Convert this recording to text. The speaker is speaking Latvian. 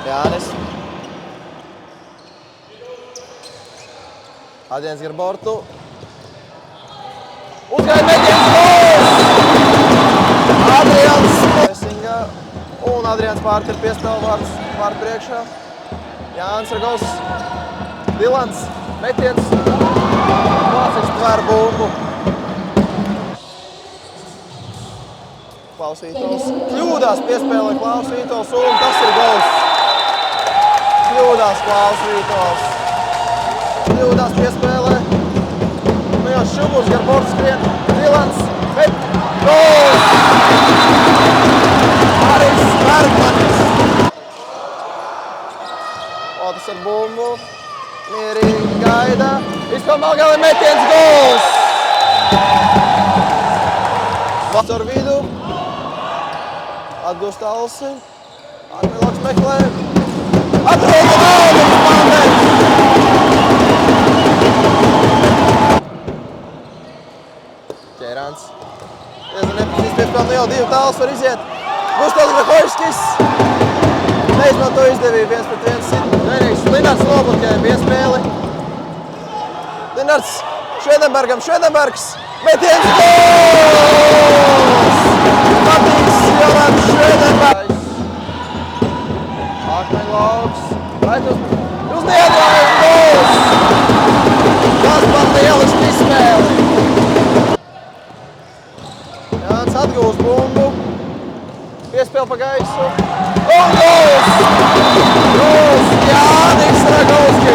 Jānis. Adrians Garbortu. Uzgāja metiens gols! Adrians Pesingā. Un Adrians pārķer piespēle vārdu priekšā. Jānis Ragovs. Dilans. Metiens. Klasiks tver bumbu. Klaus Vītols. Kļūdās piespēlē Klaus Vītols un tas ir gols. Kļūdās Klaus Vītols. Kļūdās piespēlē. Nu jau Šuburs Garborts skrien. Dilans. Bet gols! Harijs Bergmanis. Otis ar bumbu. Mierīgi gaida. Vispār Malgāli metiens gols! Vārds ar vidu. Atgūst Alsi. Atmiloks meklē. Atrod Aldis Pandens! Ķērāns. Diezgan neprecīzi piespēle, jau divi tāls var iziet. Gustavs Grahojskis. Neizmanto izdevību 1-1 vienīgs. Linards nobloķēja piespēli. Linards Švedenbergam. Švedenbergs. Metiens gols! Matīs Jolants Švedenbergs. Akmeņlauks. Uz Niedrāju gols! Tas pat lieliski izspēli. Jānis atgūst bumbu. Piespēle pa gaisu. Un gols! Gols! Jānis Ragovs